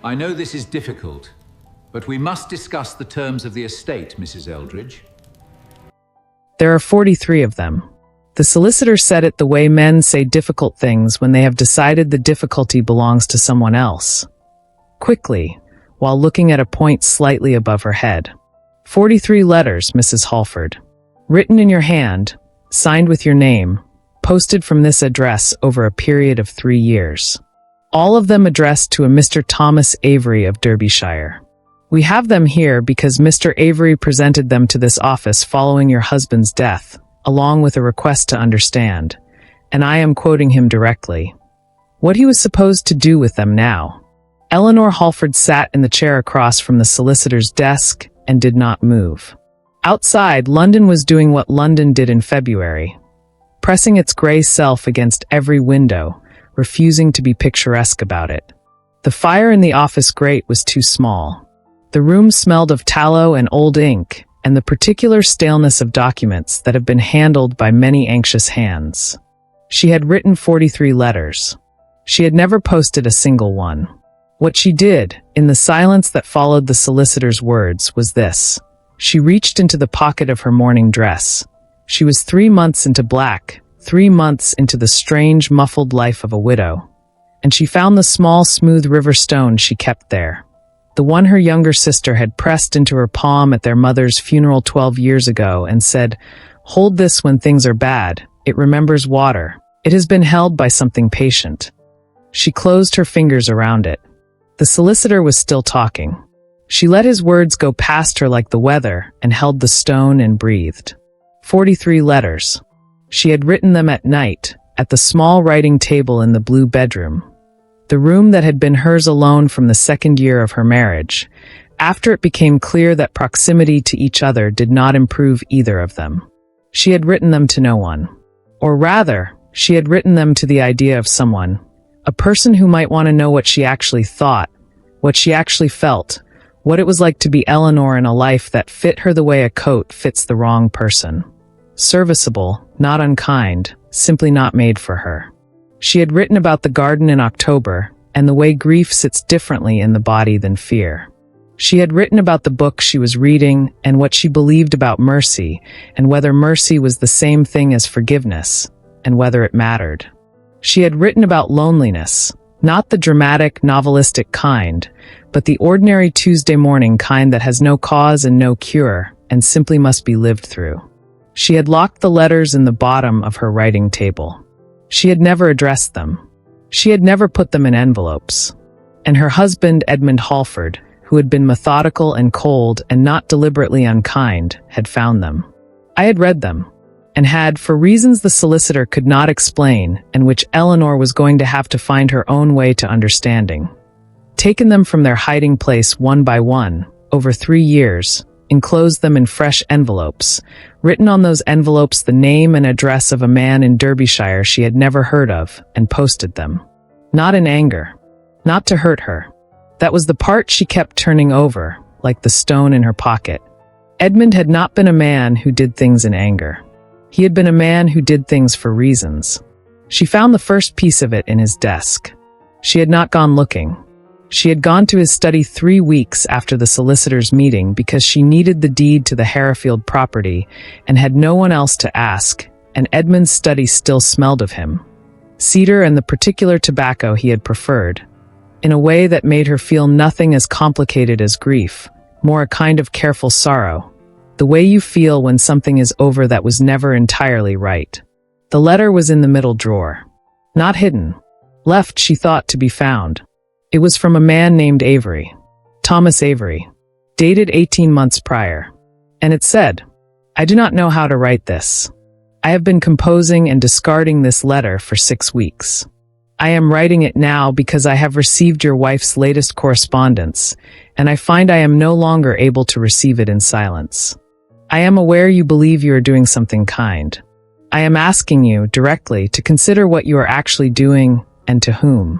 I know this is difficult, but we must discuss the terms of the estate, Mrs. Eldridge. There are 43 of them. The solicitor said it the way men say difficult things when they have decided the difficulty belongs to someone else. Quickly, while looking at a point slightly above her head. 43 letters, Mrs. Halford. Written in your hand, signed with your name, posted from this address over a period of 3 years. All of them addressed to a Mr. Thomas Avery of Derbyshire. We have them here because Mr. Avery presented them to this office following your husband's death, along with a request to understand, and I am quoting him directly, what he was supposed to do with them now. Eleanor Halford sat in the chair across from the solicitor's desk and did not move. Outside, London was doing what London did in February, pressing its grey self against every window, refusing to be picturesque about it. The fire in the office grate was too small. The room smelled of tallow and old ink, and the particular staleness of documents that have been handled by many anxious hands. She had written 43 letters. She had never posted a single one. What she did, in the silence that followed the solicitor's words, was this. She reached into the pocket of her morning dress. She was 3 months into black, 3 months into the strange, muffled life of a widow. And she found the small, smooth river stone she kept there. The one her younger sister had pressed into her palm at their mother's funeral 12 years ago and said, "Hold this when things are bad. It remembers water. It has been held by something patient." She closed her fingers around it. The solicitor was still talking. She let his words go past her like the weather and held the stone and breathed. 43 letters. She had written them at night, at the small writing table in the blue bedroom. The room that had been hers alone from the 2nd year of her marriage, after it became clear that proximity to each other did not improve either of them. She had written them to no one. Or rather, she had written them to the idea of someone, a person who might want to know what she actually thought, what she actually felt, what it was like to be Eleanor in a life that fit her the way a coat fits the wrong person. Serviceable, not unkind, simply not made for her. She had written about the garden in October, and the way grief sits differently in the body than fear. She had written about the book she was reading and what she believed about mercy, and whether mercy was the same thing as forgiveness, and whether it mattered. She had written about loneliness, not the dramatic, novelistic kind, but the ordinary Tuesday morning kind that has no cause and no cure, and simply must be lived through. She had locked the letters in the bottom of her writing table. She had never addressed them. She had never put them in envelopes. And her husband, Edmund Halford, who had been methodical and cold and not deliberately unkind, had found them. I had read them, and had, for reasons the solicitor could not explain, and which Eleanor was going to have to find her own way to understanding, taken them from their hiding place one by one, over 3 years, enclosed them in fresh envelopes, written on those envelopes the name and address of a man in Derbyshire she had never heard of, and posted them. Not in anger. Not to hurt her. That was the part she kept turning over, like the stone in her pocket. Edmund had not been a man who did things in anger. He had been a man who did things for reasons. She found the first piece of it in his desk. She had not gone looking. She had gone to his study 3 weeks after the solicitor's meeting because she needed the deed to the Harrowfield property and had no one else to ask, and Edmund's study still smelled of him. Cedar and the particular tobacco he had preferred, in a way that made her feel nothing as complicated as grief, more a kind of careful sorrow, the way you feel when something is over that was never entirely right. The letter was in the middle drawer. Not hidden. Left, she thought, to be found. It was from a man named Avery, Thomas Avery, dated 18 months prior. And it said, "I do not know how to write this. I have been composing and discarding this letter for 6 weeks. I am writing it now because I have received your wife's latest correspondence, and I find I am no longer able to receive it in silence. I am aware you believe you are doing something kind. I am asking you, directly, to consider what you are actually doing and to whom."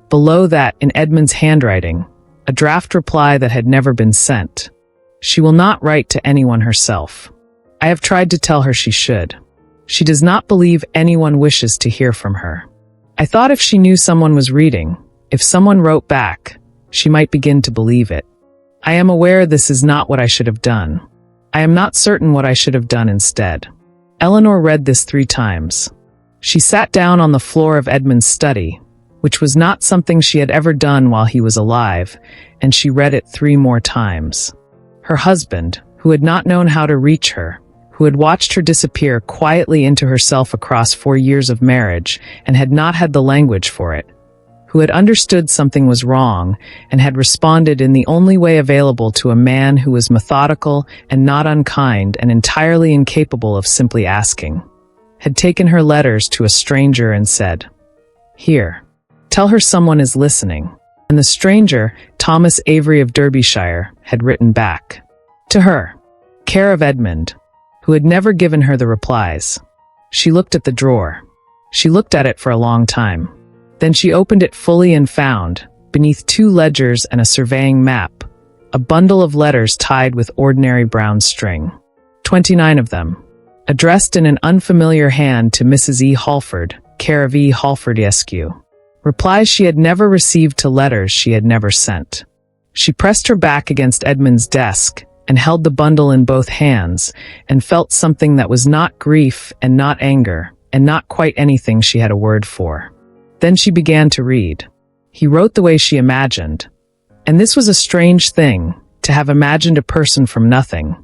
Below that, in Edmund's handwriting, a draft reply that had never been sent. She will not write to anyone herself. I have tried to tell her she should. She does not believe anyone wishes to hear from her. I thought if she knew someone was reading, if someone wrote back, she might begin to believe it. I am aware this is not what I should have done. I am not certain what I should have done instead. Eleanor read this 3 times. She sat down on the floor of Edmund's study, which was not something she had ever done while he was alive, and she read it 3 more times. Her husband, who had not known how to reach her, who had watched her disappear quietly into herself across 4 years of marriage and had not had the language for it, who had understood something was wrong and had responded in the only way available to a man who was methodical and not unkind and entirely incapable of simply asking, had taken her letters to a stranger and said, "Here, tell her someone is listening." And the stranger, Thomas Avery of Derbyshire, had written back to her, care of Edmund, who had never given her the replies. She looked at the drawer. She looked at it for a long time. Then she opened it fully and found, beneath 2 ledgers and a surveying map, a bundle of letters tied with ordinary brown string. 29 of them, addressed in an unfamiliar hand to Mrs. E. Halford, care of E. Halford Esq. Replies she had never received to letters she had never sent. She pressed her back against Edmund's desk and held the bundle in both hands and felt something that was not grief and not anger and not quite anything she had a word for. Then she began to read. He wrote the way she imagined. And this was a strange thing, to have imagined a person from nothing.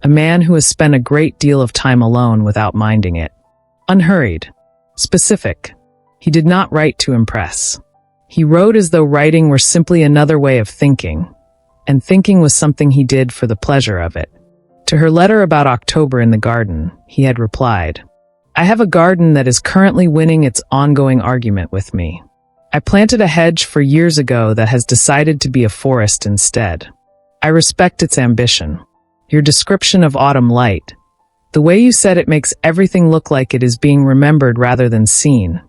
A man who has spent a great deal of time alone without minding it. Unhurried. Specific. He did not write to impress. He wrote as though writing were simply another way of thinking. And thinking was something he did for the pleasure of it. To her letter about October in the garden, he had replied, I have a garden that is currently winning its ongoing argument with me. I planted a hedge 4 years ago that has decided to be a forest instead. I respect its ambition. Your description of autumn light. The way you said it makes everything look like it is being remembered rather than seen.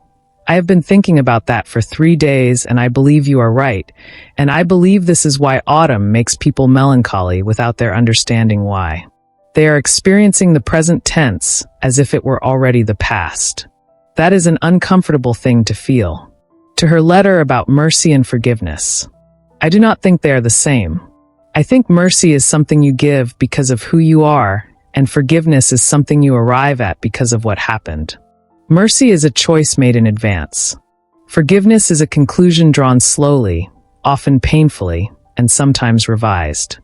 I have been thinking about that for 3 days and I believe you are right, and I believe this is why autumn makes people melancholy without their understanding why. They are experiencing the present tense as if it were already the past. That is an uncomfortable thing to feel. To her letter about mercy and forgiveness. I do not think they are the same. I think mercy is something you give because of who you are, and forgiveness is something you arrive at because of what happened. Mercy is a choice made in advance. Forgiveness is a conclusion drawn slowly, often painfully, and sometimes revised.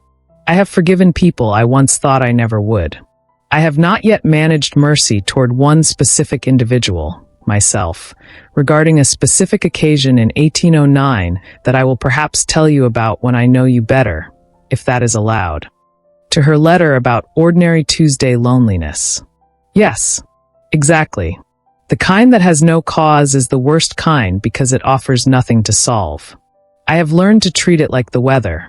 I have forgiven people I once thought I never would. I have not yet managed mercy toward one specific individual, myself, regarding a specific occasion in 1809 that I will perhaps tell you about when I know you better, if that is allowed. To her letter about ordinary Tuesday loneliness. Yes, exactly. The kind that has no cause is the worst kind because it offers nothing to solve. I have learned to treat it like the weather.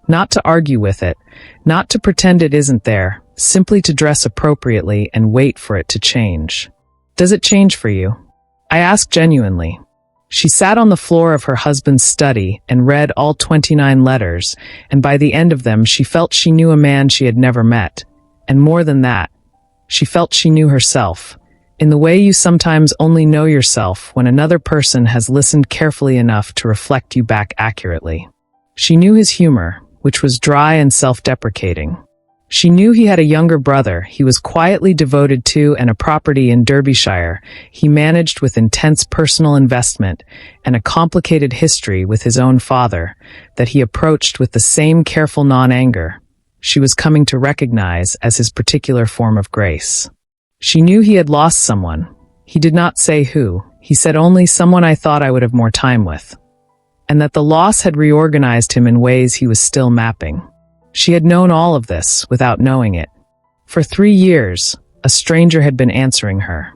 Not to argue with it, not to pretend it isn't there, simply to dress appropriately and wait for it to change. Does it change for you? I ask genuinely. She sat on the floor of her husband's study and read all 29 letters, and by the end of them she felt she knew a man she had never met. And more than that, she felt she knew herself, in the way you sometimes only know yourself when another person has listened carefully enough to reflect you back accurately. She knew his humor, which was dry and self-deprecating. She knew he had a younger brother he was quietly devoted to and a property in Derbyshire he managed with intense personal investment and a complicated history with his own father that he approached with the same careful non-anger she was coming to recognize as his particular form of grace. She knew he had lost someone. He did not say who. He said only someone I thought I would have more time with. And that the loss had reorganized him in ways he was still mapping. She had known all of this without knowing it. For 3 years, a stranger had been answering her.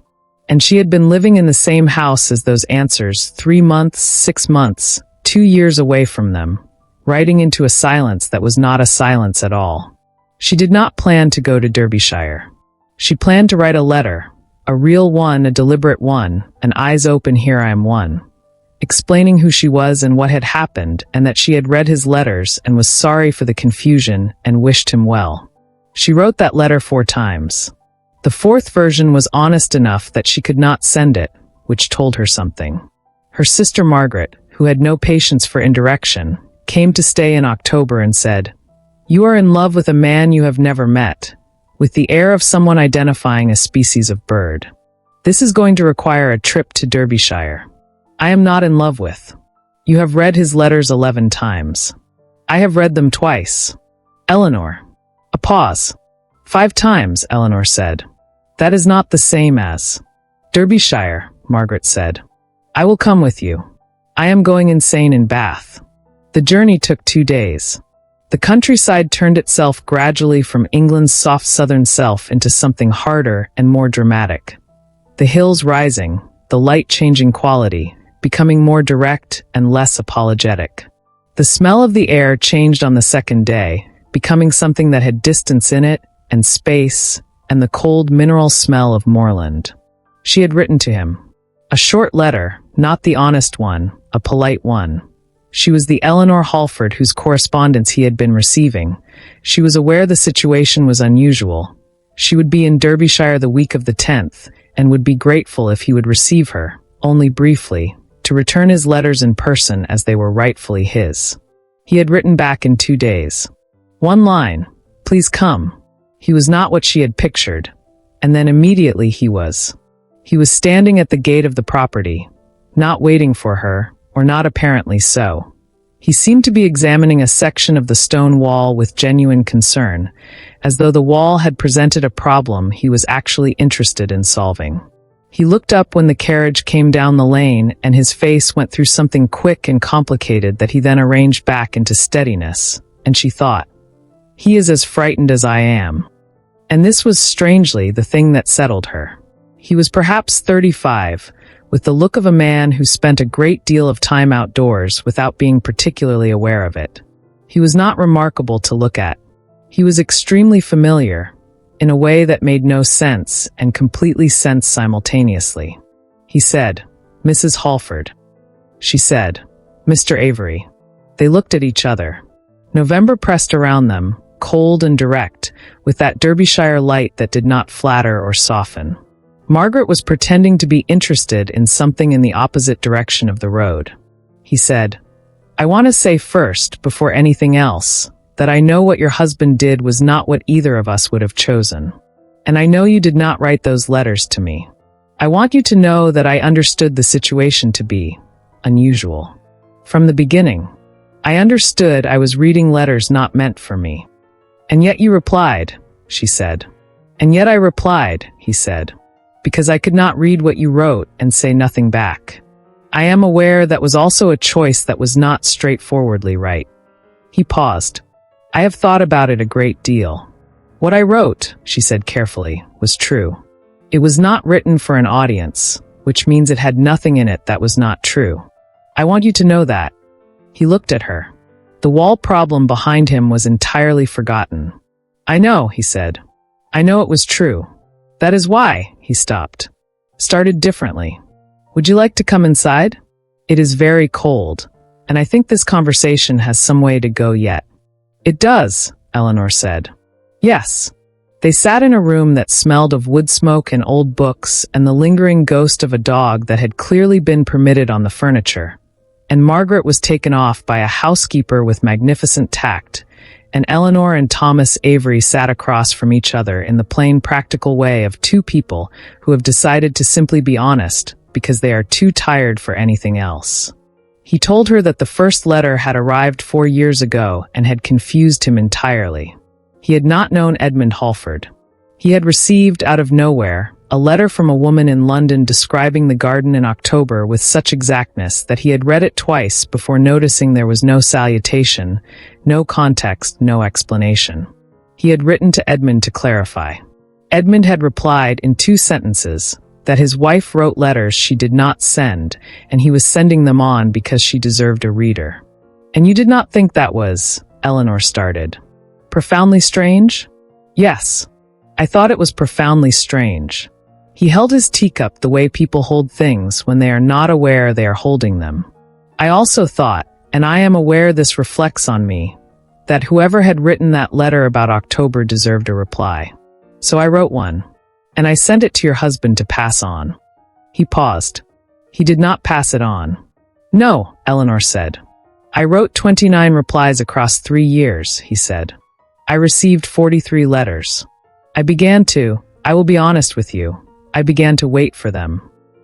And she had been living in the same house as those answers 3 months, 6 months, 2 years away from them, writing into a silence that was not a silence at all. She did not plan to go to Derbyshire. She planned to write a letter, a real one, a deliberate one, an eyes open here I am one, explaining who she was and what had happened and that she had read his letters and was sorry for the confusion and wished him well. She wrote that letter 4 times. The 4th version was honest enough that she could not send it, which told her something. Her sister Margaret, who had no patience for indirection, came to stay in October and said, "You are in love with a man you have never met," with the air of someone identifying a species of bird. "This is going to require a trip to Derbyshire. I am not in love with. You have read his letters 11 times. I have read them twice. Eleanor." A pause. 5 times, Eleanor said. "That is not the same as." "Derbyshire," Margaret said. "I will come with you. I am going insane in Bath." The journey took 2 days. The countryside turned itself gradually from England's soft southern self into something harder and more dramatic. The hills rising, the light changing quality, becoming more direct and less apologetic. The smell of the air changed on the second day, becoming something that had distance in it, and space, and the cold mineral smell of moorland. She had written to him. A short letter, not the honest one, a polite one. She was the Eleanor Halford whose correspondence he had been receiving. She was aware the situation was unusual. She would be in Derbyshire the week of the 10th, and would be grateful if he would receive her, only briefly, to return his letters in person as they were rightfully his. He had written back in 2 days. 1 line, "Please come." He was not what she had pictured, and then immediately he was. He was standing at the gate of the property, not waiting for her, or not apparently so. He seemed to be examining a section of the stone wall with genuine concern, as though the wall had presented a problem he was actually interested in solving. He looked up when the carriage came down the lane, and his face went through something quick and complicated that he then arranged back into steadiness, and she thought, "He is as frightened as I am." And this was strangely the thing that settled her. He was perhaps 35, with the look of a man who spent a great deal of time outdoors without being particularly aware of it. He was not remarkable to look at. He was extremely familiar, in a way that made no sense and completely sense simultaneously. He said, "Mrs. Halford." She said, "Mr. Avery." They looked at each other. November pressed around them, cold and direct, with that Derbyshire light that did not flatter or soften. Margaret was pretending to be interested in something in the opposite direction of the road. He said, "I want to say first, before anything else, that I know what your husband did was not what either of us would have chosen. And I know you did not write those letters to me. I want you to know that I understood the situation to be unusual. From the beginning, I understood I was reading letters not meant for me. And yet you replied," she said. "And yet I replied," he said, "because I could not read what you wrote and say nothing back. I am aware that was also a choice that was not straightforwardly right." He paused. "I have thought about it a great deal. What I wrote," she said carefully, "was true. It was not written for an audience, which means it had nothing in it that was not true. I want you to know that." He looked at her. The wall problem behind him was entirely forgotten. "I know," he said. "I know it was true. That is why," he stopped. "Started differently. Would you like to come inside? It is very cold, and I think this conversation has some way to go yet." "It does," Eleanor said. "Yes." They sat in a room that smelled of wood smoke and old books and the lingering ghost of a dog that had clearly been permitted on the furniture. And Margaret was taken off by a housekeeper with magnificent tact, and Eleanor and Thomas Avery sat across from each other in the plain practical way of 2 people who have decided to simply be honest because they are too tired for anything else. He told her that the first letter had arrived 4 years ago and had confused him entirely. He had not known Edmund Halford. He had received, out of nowhere, a letter from a woman in London describing the garden in October with such exactness that he had read it twice before noticing there was no salutation, no context, no explanation. He had written to Edmund to clarify. Edmund had replied in 2 sentences that his wife wrote letters she did not send, and he was sending them on because she deserved a reader. "And you did not think that was," Eleanor started, "profoundly strange?" "Yes. I thought it was profoundly strange." He held his teacup the way people hold things when they are not aware they are holding them. "I also thought, and I am aware this reflects on me, that whoever had written that letter about October deserved a reply. So I wrote one, and I sent it to your husband to pass on." He paused. "He did not pass it on." "No," Eleanor said. I wrote 29 replies across 3 years, he said. I received 43 letters. I will be honest with you, I began to wait for them.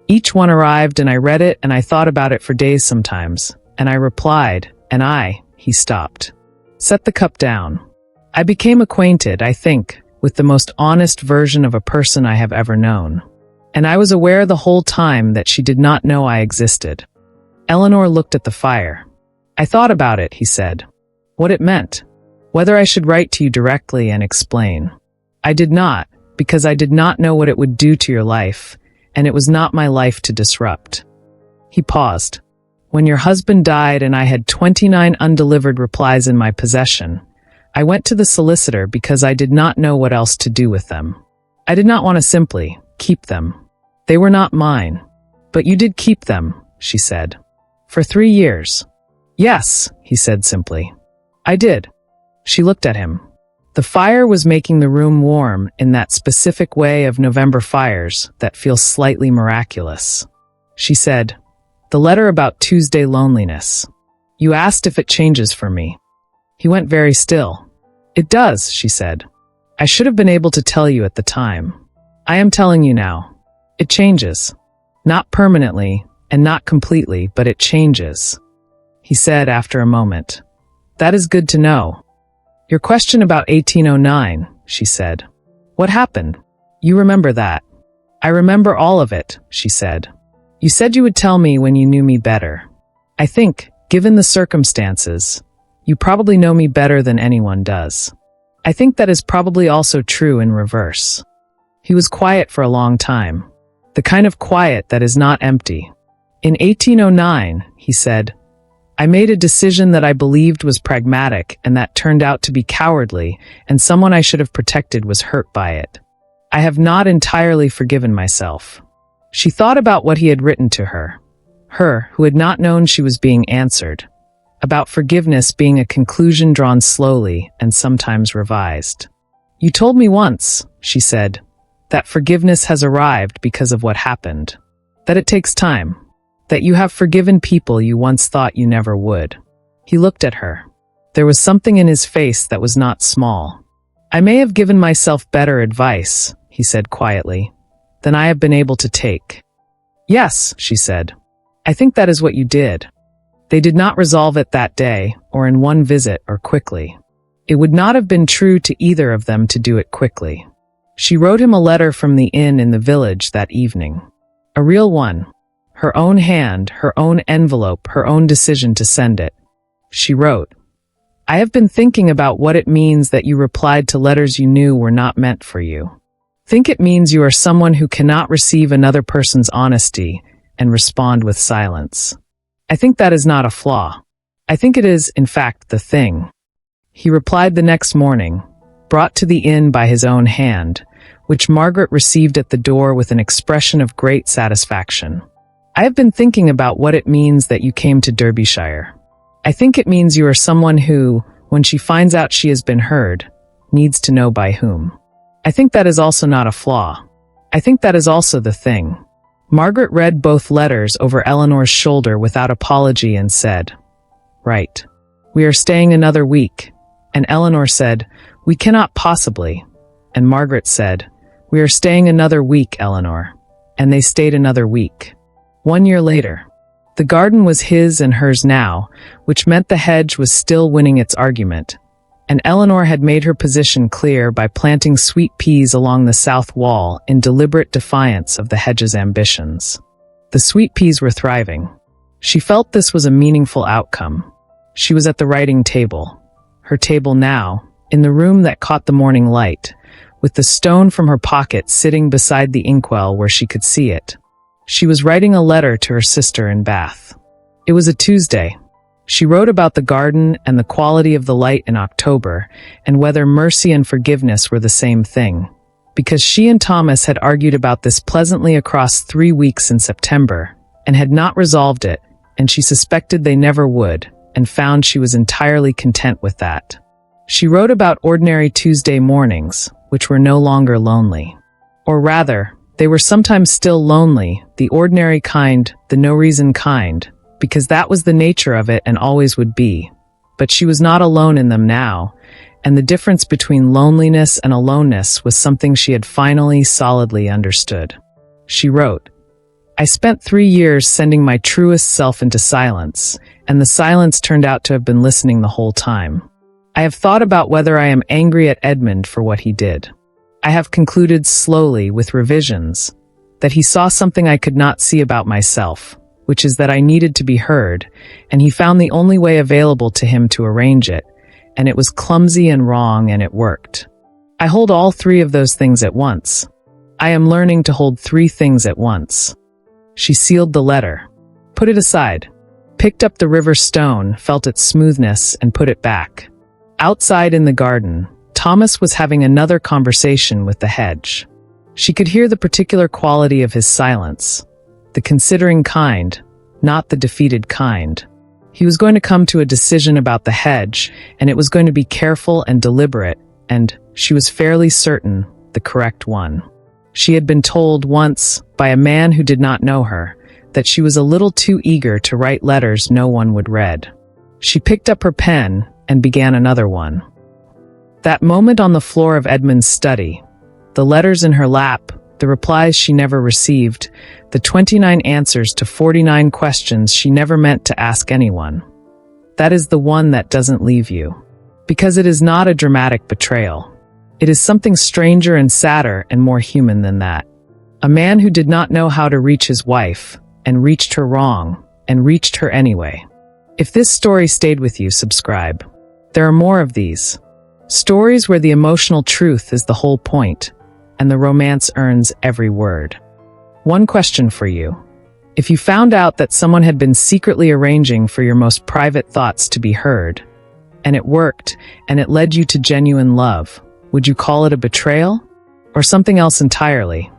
Each one arrived and I read it and I thought about it for days sometimes, and I replied, he stopped. Set the cup down. I became acquainted, I think, with the most honest version of a person I have ever known. And I was aware the whole time that she did not know I existed. Eleanor looked at the fire. I thought about it, he said. What it meant. Whether I should write to you directly and explain. I did not, because I did not know what it would do to your life, and it was not my life to disrupt. He paused. When your husband died and I had 29 undelivered replies in my possession, I went to the solicitor because I did not know what else to do with them. I did not want to simply keep them. They were not mine. But you did keep them, she said. For 3 years. Yes, he said simply. I did. She looked at him. The fire was making the room warm in that specific way of November fires that feels slightly miraculous. She said, the letter about Tuesday loneliness. You asked if it changes for me. He went very still. It does, she said. I should have been able to tell you at the time. I am telling you now. It changes. Not permanently and not completely, but it changes. He said after a moment. That is good to know. Your question about 1809, she said. What happened? You remember that. I remember all of it, she said. You said you would tell me when you knew me better. I think, given the circumstances, you probably know me better than anyone does. I think that is probably also true in reverse. He was quiet for a long time. The kind of quiet that is not empty. In 1809, he said, I made a decision that I believed was pragmatic and that turned out to be cowardly, and someone I should have protected was hurt by it. I have not entirely forgiven myself. She thought about what he had written to her who had not known she was being answered, about forgiveness being a conclusion drawn slowly and sometimes revised. You told me once, she said, that forgiveness has arrived because of what happened, that it takes time. That you have forgiven people you once thought you never would. He looked at her. There was something in his face that was not small. I may have given myself better advice, he said quietly, than I have been able to take. Yes, she said. I think that is what you did. They did not resolve it that day, or in one visit, or quickly. It would not have been true to either of them to do it quickly. She wrote him a letter from the inn in the village that evening. A real one. Her own hand, her own envelope, her own decision to send it. She wrote, I have been thinking about what it means that you replied to letters you knew were not meant for you. Think it means you are someone who cannot receive another person's honesty and respond with silence. I think that is not a flaw. I think it is, in fact, the thing. He replied the next morning, brought to the inn by his own hand, which Margaret received at the door with an expression of great satisfaction. I have been thinking about what it means that you came to Derbyshire. I think it means you are someone who, when she finds out she has been heard, needs to know by whom. I think that is also not a flaw. I think that is also the thing. Margaret read both letters over Eleanor's shoulder without apology and said, Right. We are staying another week. And Eleanor said, We cannot possibly. And Margaret said, We are staying another week, Eleanor. And they stayed another week. 1 year later. The garden was his and hers now, which meant the hedge was still winning its argument, and Eleanor had made her position clear by planting sweet peas along the south wall in deliberate defiance of the hedge's ambitions. The sweet peas were thriving. She felt this was a meaningful outcome. She was at the writing table, her table now, in the room that caught the morning light, with the stone from her pocket sitting beside the inkwell where she could see it. She was writing a letter to her sister in Bath. It was a Tuesday. She wrote about the garden and the quality of the light in October, and whether mercy and forgiveness were the same thing. Because she and Thomas had argued about this pleasantly across 3 weeks in September, and had not resolved it, and she suspected they never would, and found she was entirely content with that. She wrote about ordinary Tuesday mornings, which were no longer lonely. Or rather, they were sometimes still lonely, the ordinary kind, the no-reason kind, because that was the nature of it and always would be. But she was not alone in them now, and the difference between loneliness and aloneness was something she had finally solidly understood. She wrote, "I spent 3 years sending my truest self into silence, and the silence turned out to have been listening the whole time. I have thought about whether I am angry at Edmund for what he did. I have concluded slowly, with revisions, that he saw something I could not see about myself, which is that I needed to be heard, and he found the only way available to him to arrange it, and it was clumsy and wrong, and it worked. I hold all 3 of those things at once. I am learning to hold 3 things at once." She sealed the letter, put it aside, picked up the river stone, felt its smoothness, and put it back. Outside in the garden, Thomas was having another conversation with the hedge. She could hear the particular quality of his silence, the considering kind, not the defeated kind. He was going to come to a decision about the hedge, and it was going to be careful and deliberate, and, she was fairly certain, the correct one. She had been told once, by a man who did not know her, that she was a little too eager to write letters no one would read. She picked up her pen and began another one. That moment on the floor of Edmund's study, the letters in her lap, the replies she never received, the 29 answers to 49 questions she never meant to ask anyone. That is the one that doesn't leave you. Because it is not a dramatic betrayal. It is something stranger and sadder and more human than that. A man who did not know how to reach his wife, and reached her wrong, and reached her anyway. If this story stayed with you, subscribe. There are more of these. Stories where the emotional truth is the whole point, and the romance earns every word. One question for you. If you found out that someone had been secretly arranging for your most private thoughts to be heard, and it worked, and it led you to genuine love, would you call it a betrayal? Or something else entirely?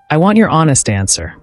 I want your honest answer.